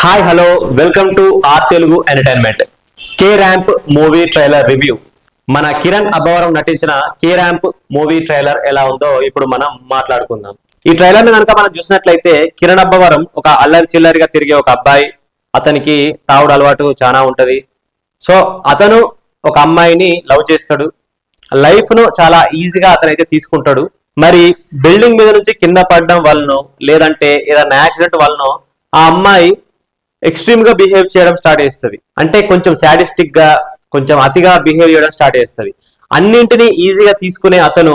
Hi hello welcome to R Telugu entertainment. K ramp movie trailer review. మన కిరణ్ అబ్బవరం నటించిన కే ramp movie trailer ఎలా ఉందో ఇప్పుడు మనం మాట్లాడుకుందాం. ఈ ట్రైలర్ ని కనుక మనం చూసినట్లయితే కిరణ్ అబ్బవరం ఒక అల్లరి చిల్లరిగా తిరిగే ఒక అబ్బాయి. అతనికి తాగుడు అలవాటు చాలా ఉంటది. సో అతను ఒక అమ్మాయిని లవ్ చేస్తాడు. లైఫ్ ను చాలా ఈజీగా అతనైతే తీసుకుంటాడు. మరి బిల్డింగ్ మీద నుంచి కింద పడడం వలనో లేదంటే ఏదైనా యాక్సిడెంట్ వలనో ఆ అమ్మాయి ఎక్స్ట్రీమ్ గా బిహేవ్ చేయడం స్టార్ట్ చేస్తుంది. అంటే కొంచెం సాడిస్టిక్ గా కొంచెం అతిగా బిహేవ్ చేయడం స్టార్ట్ చేస్తుంది. అన్నింటినీ ఈజీగా తీసుకునే అతను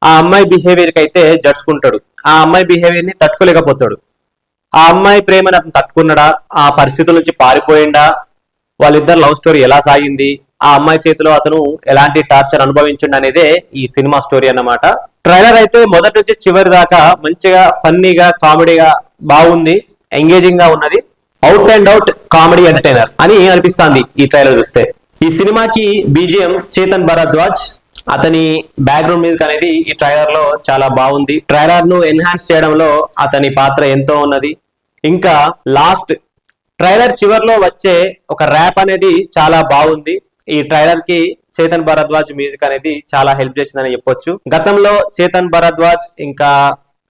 ఆ అమ్మాయి బిహేవియర్ కి అయితే జడుచుకుంటాడు. ఆ అమ్మాయి బిహేవియర్ ని తట్టుకోలేకపోతాడు. ఆ అమ్మాయి ప్రేమను అతను తట్టుకున్నాడా, ఆ పరిస్థితుల నుంచి పారిపోయిందా, వాళ్ళిద్దరు లవ్ స్టోరీ ఎలా సాగింది, ఆ అమ్మాయి చేతిలో అతను ఎలాంటి టార్చర్ అనుభవించండి అనేదే ఈ సినిమా స్టోరీ అన్నమాట. ట్రైలర్ అయితే మొదటి నుంచి చివరి దాకా మంచిగా ఫన్నీగా కామెడీగా బాగుంది, ఎంగేజింగ్ గా ఉన్నది. Out and out comedy entertainer అని అనిపిస్తుంది ఈ ట్రైలర్ చూస్తే. ఈ సినిమాకి బీజిఎం చేతన్ భరద్వాజ్, అతని బ్యాక్గ్రౌండ్ మ్యూజిక్ అనేది ఈ ట్రైలర్ లో చాలా బాగుంది. ట్రైలర్ ను ఎన్హాన్స్ చేయడంలో అతని పాత్ర ఎంతో ఉన్నది. ఇంకా లాస్ట్ ట్రైలర్ చివరిలో వచ్చే ఒక ర్యాప్ అనేది చాలా బాగుంది. ఈ ట్రైలర్ కి చేతన్ భరద్వాజ్ మ్యూజిక్ అనేది చాలా హెల్ప్ చేసిందని చెప్పొచ్చు. గతంలో చేతన్ భరద్వాజ్ ఇంకా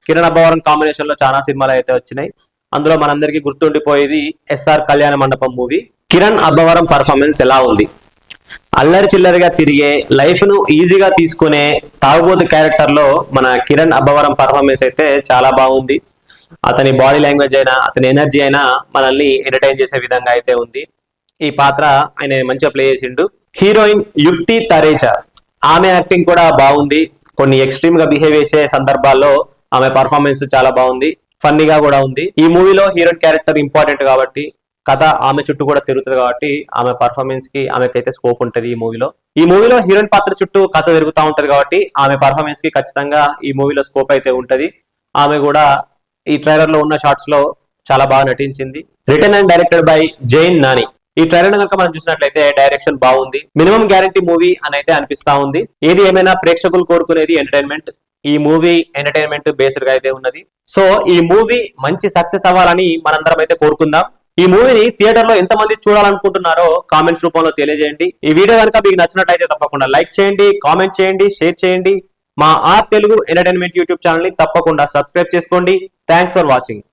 కిరణ్ అబ్బవరం కాంబినేషన్ లో చాలా సినిమాలు అయితే వచ్చినాయి. అందులో మనందరికీ గుర్తుండిపోయేది ఎస్ఆర్ కళ్యాణ మండపం మూవీ. కిరణ్ అబ్బవరం పర్ఫార్మెన్స్ ఎలా ఉంది? అల్లరి చిల్లరిగా తిరిగే లైఫ్ ను ఈజీగా తీసుకునే తాగుబోతు క్యారెక్టర్ లో మన కిరణ్ అబ్బవరం పర్ఫార్మెన్స్ అయితే చాలా బాగుంది. అతని బాడీ లాంగ్వేజ్ అయినా అతని ఎనర్జీ అయినా మనల్ని ఎంటర్టైన్ చేసే విధంగా అయితే ఉంది. ఈ పాత్ర ఆయన మంచిగా ప్లే చేసిండు. హీరోయిన్ యుక్తి తరేచా, ఆమె యాక్టింగ్ కూడా బాగుంది. కొన్ని ఎక్స్ట్రీమ్ గా బిహేవ్ చేసే సందర్భాల్లో ఆమె పర్ఫార్మెన్స్ చాలా బాగుంది, ఫన్నీగా కూడా ఉంది. ఈ మూవీలో హీరోయిన్ క్యారెక్టర్ ఇంపార్టెంట్ కాబట్టి కథ ఆమె చుట్టూ కూడా తిరుగుతుంది కాబట్టి ఆమె పర్ఫార్మెన్స్ కి ఆమెకైతే స్కోప్ ఉంటది. ఈ మూవీలో హీరోయిన్ పాత్ర చుట్టూ కథ తిరుగుతూ ఉంటది కాబట్టి ఆమె పర్ఫార్మెన్స్ కి ఖచ్చితంగా ఈ మూవీలో స్కోప్ అయితే ఉంటది. ఆమె కూడా ఈ ట్రైలర్ లో ఉన్న షార్ట్స్ లో చాలా బాగా నటించింది. Return and directed by Jain Nani. ఈ ట్రైలర్ కనుక మనం చూసినట్లయితే డైరెక్షన్ బాగుంది. మినిమం గ్యారంటీ మూవీ అని అయితే అనిపిస్తా ఉంది. ఏది ఏమైనా ప్రేక్షకులు కోరుకునేది ఎంటర్టైన్మెంట్. ఈ మూవీ ఎంటర్టైన్మెంట్ బేస్డ్ గా అయితే ఉన్నది. సో ఈ మూవీ మంచి సక్సెస్ అవ్వాలని మనందరం అయితే కోరుకుందాం. ఈ మూవీని థియేటర్ లో ఎంతమంది చూడాలనుకుంటున్నారో కామెంట్స్ రూపంలో తెలియజేయండి. ఈ వీడియో కనుక మీకు నచ్చినట్లయితే తప్పకుండా లైక్ చేయండి, కామెంట్ చేయండి, షేర్ చేయండి. మా R Telugu entertainment YouTube channel ని తప్పకుండా సబ్స్క్రైబ్ చేసుకోండి. Thanks for watching.